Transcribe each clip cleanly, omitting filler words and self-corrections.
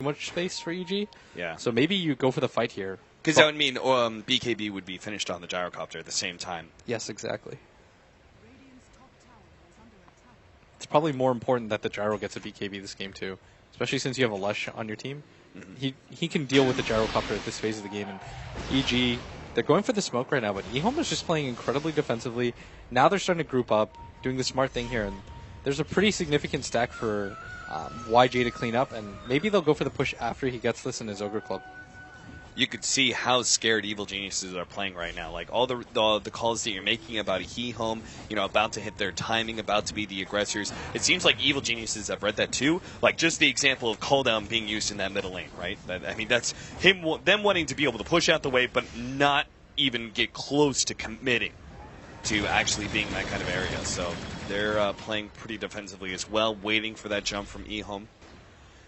much space for EG. Yeah. So maybe you go for the fight here. Because that would mean BKB would be finished on the gyrocopter at the same time. Yes, exactly. It's probably more important that the gyro gets a BKB this game too, especially since you have a Lush on your team. Mm-hmm. He can deal with the gyrocopter at this phase of the game. And EG, they're going for the smoke right now, but eHome is just playing incredibly defensively. Now they're starting to group up, doing the smart thing here, and there's a pretty significant stack for YJ to clean up, and maybe they'll go for the push after he gets this in his Ogre Club. You could see how scared Evil Geniuses are playing right now. Like all the calls that you're making about a he-home, about to hit their timing, about to be the aggressors. It seems like Evil Geniuses have read that too. Like just the example of call down being used in that middle lane, right? That's them wanting to be able to push out the wave, but not even get close to committing to actually being in that kind of area. So they're playing pretty defensively as well, waiting for that jump from eHome.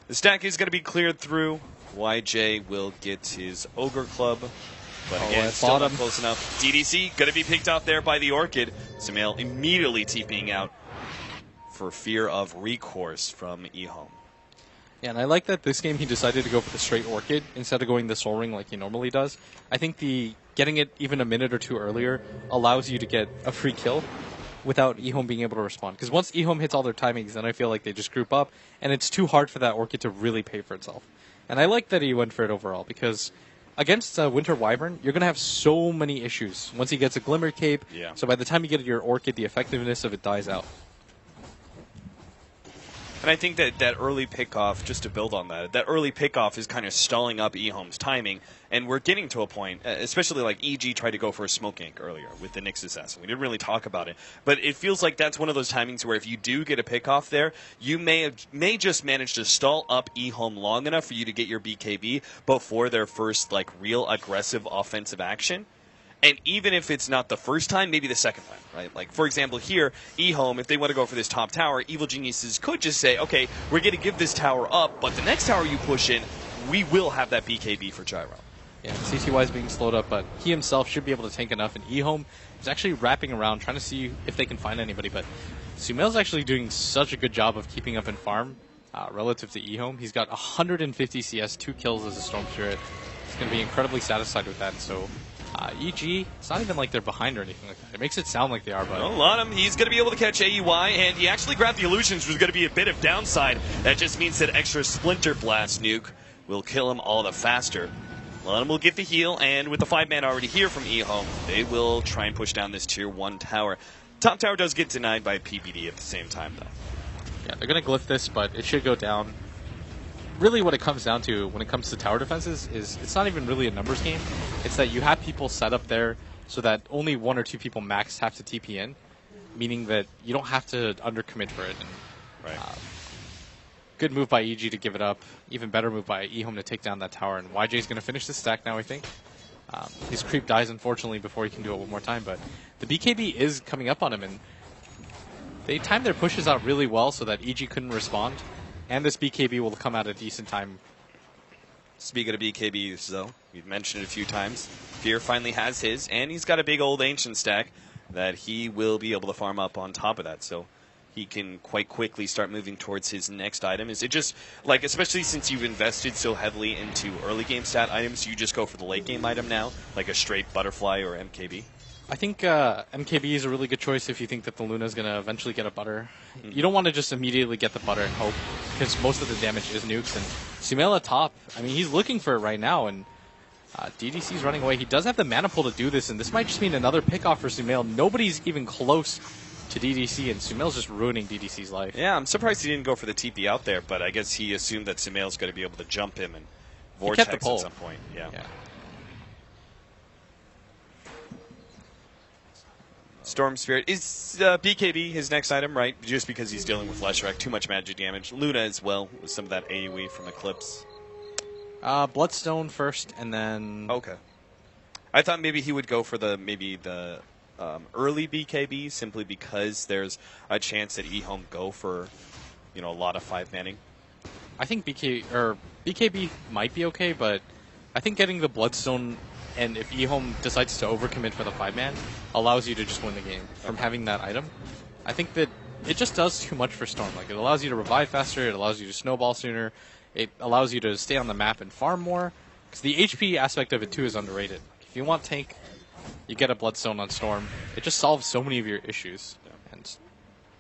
The stack is going to be cleared through. YJ will get his Ogre Club, but again, still not close enough. DDC going to be picked off there by the Orchid. Sumail immediately TPing out for fear of recourse from eHome. Yeah, and I like that this game he decided to go for the straight Orchid instead of going the Soul Ring like he normally does. I think getting it even a minute or two earlier allows you to get a free kill without eHome being able to respond. Because once eHome hits all their timings, then I feel like they just group up, and it's too hard for that Orchid to really pay for itself. And I like that he went for it overall, because against Winter Wyvern, you're going to have so many issues once he gets a Glimmer Cape. Yeah. So by the time you get your Orchid, the effectiveness of it dies out. And I think that early pickoff, just to build on that early pickoff is kind of stalling up eHome's timing, and we're getting to a point, especially like EG tried to go for a smoke gank earlier with the Nyx Assassin. We didn't really talk about it, but it feels like that's one of those timings where if you do get a pickoff there, you may just manage to stall up eHome long enough for you to get your BKB before their first like real aggressive offensive action. And even if it's not the first time, maybe the second time, right? Like, for example, here, eHome, if they want to go for this top tower, Evil Geniuses could just say, okay, we're going to give this tower up, but the next tower you push in, we will have that BKB for Gyro. Yeah, CCY is being slowed up, but he himself should be able to tank enough, and eHome is actually wrapping around, trying to see if they can find anybody, but Sumail's actually doing such a good job of keeping up in farm relative to eHome. He's got 150 CS, 2 kills as a Storm Spirit. He's going to be incredibly satisfied with that, so... EG, it's not even like they're behind or anything like that. It makes it sound like they are, but... Well, on him, he's going to be able to catch AEY, and he actually grabbed the Illusions, which was going to be a bit of downside. That just means that extra Splinter Blast nuke will kill him all the faster. Lanham will get the heal, and with the 5-man already here from eHome, they will try and push down this Tier 1 tower. Top tower does get denied by PBD at the same time, though. Yeah, they're going to glyph this, but it should go down. Really what it comes down to when it comes to tower defenses is it's not even really a numbers game. It's that you have people set up there so that only 1 or 2 people max have to TP in, meaning that you don't have to undercommit for it. And, right. Good move by EG to give it up. Even better move by eHome to take down that tower. And YJ's going to finish the stack now, I think. His creep dies, unfortunately, before he can do it one more time. But the BKB is coming up on him, and they timed their pushes out really well so that EG couldn't respond. And this BKB will come at a decent time. Speaking of BKBs, though, we've mentioned it a few times. Fear finally has his, and he's got a big old Ancient stack that he will be able to farm up on top of that. So he can quite quickly start moving towards his next item. Is it just, like, especially since you've invested so heavily into early game stat items, you just go for the late game item now, like a straight Butterfly or MKB? I think MKB is a really good choice if you think that the Luna is going to eventually get a butter. You don't want to just immediately get the butter and hope, because most of the damage is nukes. And Sumail at top, I mean, he's looking for it right now, and DDC's running away. He does have the mana pool to do this, and this might just mean another pickoff for Sumail. Nobody's even close to DDC, and Sumail's just ruining DDC's life. Yeah, I'm surprised he didn't go for the TP out there, but I guess he assumed that Sumail's going to be able to jump him and vortex at some point. Yeah. Storm Spirit. Is BKB his next item, right? Just because he's dealing with Leshrac, too much magic damage. Luna as well, with some of that AoE from Eclipse. Bloodstone first, and then... Okay. I thought maybe he would go for the early BKB, simply because there's a chance that eHome go for, a lot of 5-manning. I think BKB might be okay, but I think getting the Bloodstone... And if eHome decides to overcommit for the 5-man, allows you to just win the game from having that item. I think that it just does too much for Storm. Like, it allows you to revive faster, it allows you to snowball sooner, It allows you to stay on the map and farm more. Because the HP aspect of it, too, is underrated. If you want tank, you get a Bloodstone on Storm. It just solves so many of your issues. And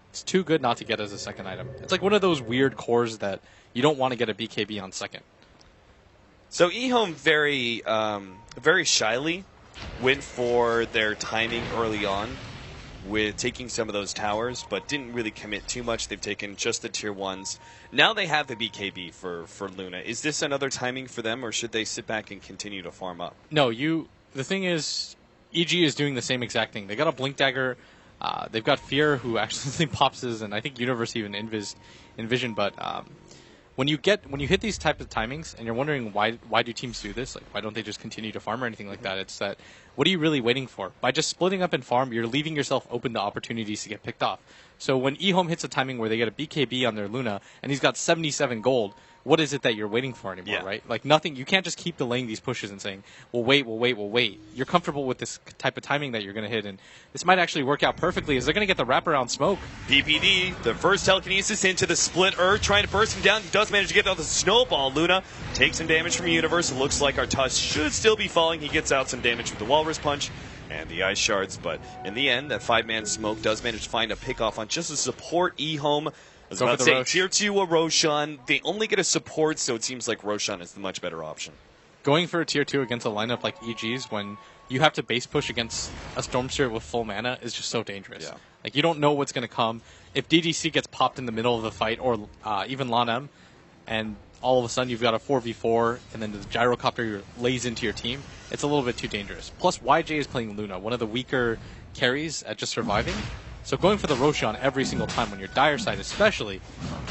it's too good not to get as a second item. It's like one of those weird cores that you don't want to get a BKB on second. So eHome very shyly went for their timing early on with taking some of those towers, but didn't really commit too much. They've taken just the tier 1s. Now they have the BKB for Luna. Is this another timing for them, or should they sit back and continue to farm up? No, the thing is, EG is doing the same exact thing. They got a Blink Dagger. They've got Fear, who actually pops his, and I think Universe even Envision, but when you hit these type of timings and you're wondering why do teams do this, like why don't they just continue to farm or anything like that, it's that what are you really waiting for? By just splitting up and farm, you're leaving yourself open to opportunities to get picked off. So when eHome hits a timing where they get a BKB on their Luna and he's got 77 gold, what is it that you're waiting for anymore, right? Like nothing. You can't just keep delaying these pushes and saying, we'll wait. You're comfortable with this type of timing that you're going to hit, and this might actually work out perfectly as they're going to get the wraparound smoke. PPD, the first telekinesis into the split Earth, trying to burst him down. He does manage to get out the snowball. Luna takes some damage from Universe. It looks like Artus should still be falling. He gets out some damage with the Walrus Punch and the Ice Shards, but in the end, that 5-man smoke does manage to find a pickoff on just a support eHome. I was about to say, tier 2 a Roshan. They only get a support, so it seems like Roshan is the much better option. Going for a tier 2 against a lineup like EG's when you have to base push against a Storm Spirit with full mana is just so dangerous. Yeah. Like, you don't know what's going to come. If DDC gets popped in the middle of the fight, or even Lanem, and all of a sudden you've got a 4v4, and then the Gyrocopter lays into your team, it's a little bit too dangerous. Plus, YJ is playing Luna, one of the weaker carries at just surviving. So going for the Roshan every single time when you're dire side especially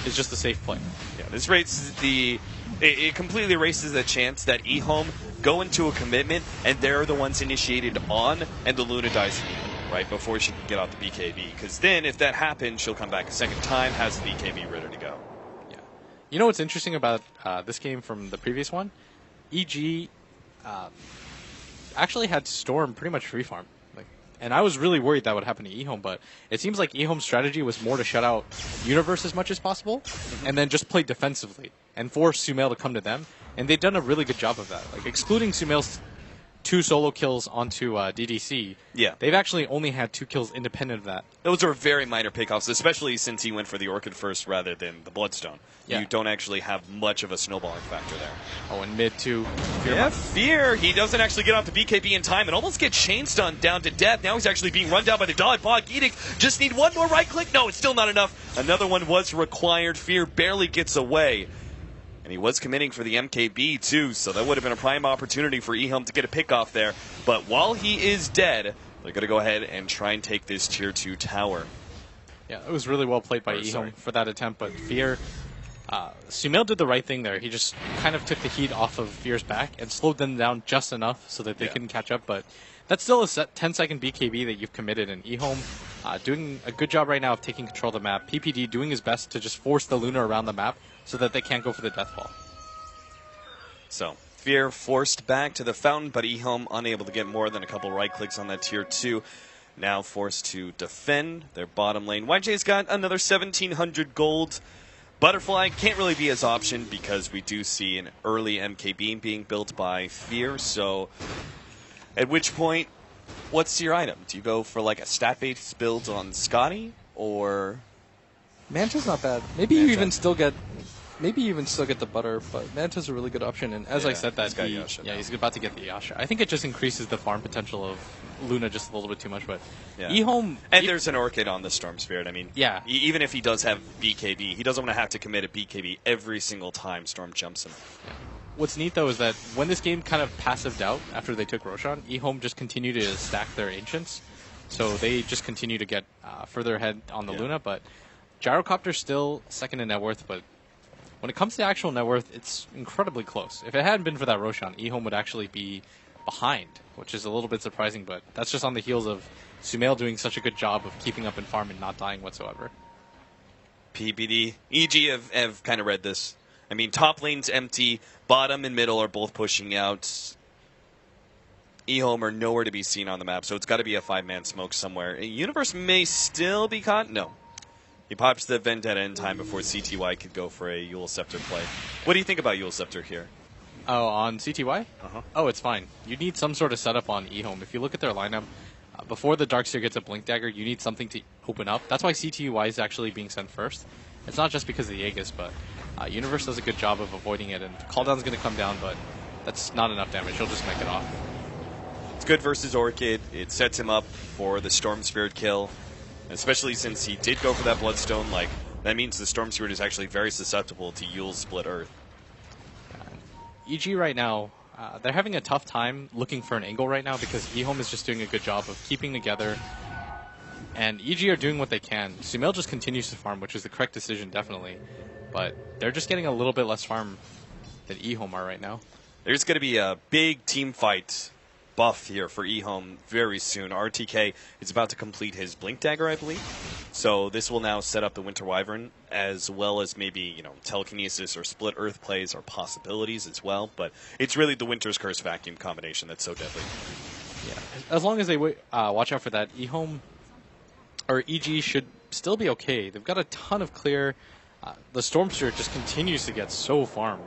is just a safe play. Yeah, this raises it completely erases the chance that eHome go into a commitment and they're the ones initiated on and the Luna dies immediately, right, before she can get out the BKB. Because then if that happens, she'll come back a second time, has the BKB ready to go. Yeah. You know what's interesting about this game from the previous one? EG actually had Storm pretty much free farm. And I was really worried that would happen to eHome, but it seems like eHome's strategy was more to shut out Universe as much as possible, and then just play defensively, and force Sumail to come to them. And they've done a really good job of that. Like, excluding Sumail's 2 solo kills onto DDC, they've actually only had 2 kills independent of that. Those are very minor pickoffs, especially since he went for the Orchid first rather than the Bloodstone. Yeah. You don't actually have much of a snowballing factor there. Oh, and mid too. Fear. He doesn't actually get off the BKB in time and almost gets chain stunned down to death. Now he's actually being run down by the dog. Bog Edict just need one more right click. No, it's still not enough. Another one was required. Fear barely gets away. And he was committing for the MKB too, so that would have been a prime opportunity for eHome to get a pickoff there. But while he is dead, they're going to go ahead and try and take this tier 2 tower. Yeah, it was really well played by eHome for that attempt, but Fear... Sumail did the right thing there. He just kind of took the heat off of Fear's back and slowed them down just enough so that they couldn't catch up. But that's still a 10-second BKB that you've committed. And eHome doing a good job right now of taking control of the map. PPD doing his best to just force the Luna around the map so that they can't go for the deathfall. So, Fear forced back to the fountain, but eHome unable to get more than a couple right clicks on that tier 2. Now forced to defend their bottom lane. YJ's got another 1,700 gold. Butterfly can't really be his option because we do see an early MKB being built by Fear. So, at which point, what's your item? Do you go for like a stat-based build on Scotty, or Manta's not bad. Maybe you even still get the butter, but Manta's a really good option. And as I said, that he's about to get the Yasha. I think it just increases the farm potential of Luna just a little bit too much. But eHome, and there's an Orchid on the Storm Spirit. I mean, even if he does have BKB, he doesn't want to have to commit a BKB every single time Storm jumps him. Yeah. What's neat though is that when this game kind of passived out after they took Roshan, eHome just continued to stack their Ancients, so they just continue to get further ahead on the Luna. But Gyrocopter's still second in net worth, but when it comes to actual net worth, it's incredibly close. If it hadn't been for that Roshan, eHome would actually be behind, which is a little bit surprising, but that's just on the heels of Sumail doing such a good job of keeping up in farm and not dying whatsoever. PPD, EG have kind of read this. I mean, top lane's empty, bottom and middle are both pushing out. eHome are nowhere to be seen on the map, so it's got to be a 5-man smoke somewhere. Universe may still be caught? No. He pops the Vendetta in time before CTY could go for a Yule Scepter play. What do you think about Yule Scepter here? Oh, on CTY? Uh-huh. Oh, it's fine. You need some sort of setup on eHome. If you look at their lineup, before the Darkseer gets a Blink Dagger, you need something to open up. That's why CTY is actually being sent first. It's not just because of the Aegis, but Universe does a good job of avoiding it, and Calldown's going to come down, but that's not enough damage. He'll just make it off. It's good versus Orchid. It sets him up for the Storm Spirit kill, especially since he did go for that Bloodstone. Like, that means the Storm Spirit is actually very susceptible to Yule's Split Earth. EG right now, they're having a tough time looking for an angle right now because eHome is just doing a good job of keeping together. And EG are doing what they can. Sumail just continues to farm, which is the correct decision, definitely. But they're just getting a little bit less farm than eHome are right now. There's going to be a big team fight buff here for eHome very soon. RTK is about to complete his Blink Dagger, I believe. So this will now set up the Winter Wyvern, as well as maybe, you know, Telekinesis or Split Earth plays are possibilities as well. But it's really the Winter's Curse Vacuum combination that's so deadly. Yeah, as long as they watch out for that, eHome or EG should still be okay. They've got a ton of clear. The Storm Spirit just continues to get so farmed.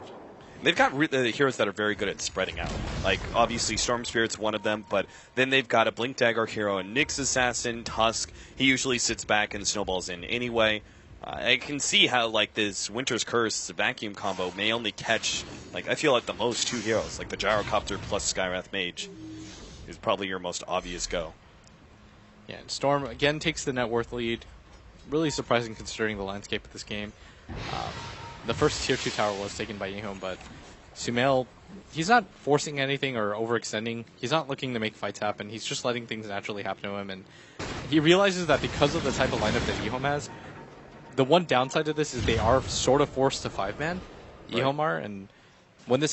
They've got heroes that are very good at spreading out. Like, obviously, Storm Spirit's one of them, but then they've got a Blink Dagger hero, a Nyx Assassin, Tusk. He usually sits back and snowballs in anyway. I can see how, like, this Winter's Curse vacuum combo may only catch, like, I feel like the most two heroes. Like, the Gyrocopter plus Skywrath Mage is probably your most obvious go. Yeah, and Storm, again, takes the net worth lead. Really surprising considering the landscape of this game. The first Tier 2 tower was taken by eHome, but Sumail, he's not forcing anything or overextending. He's not looking to make fights happen. He's just letting things naturally happen to him, and he realizes that because of the type of lineup that eHome has, the one downside of this is they are sort of forced to 5-man, Right. eHome are, and when this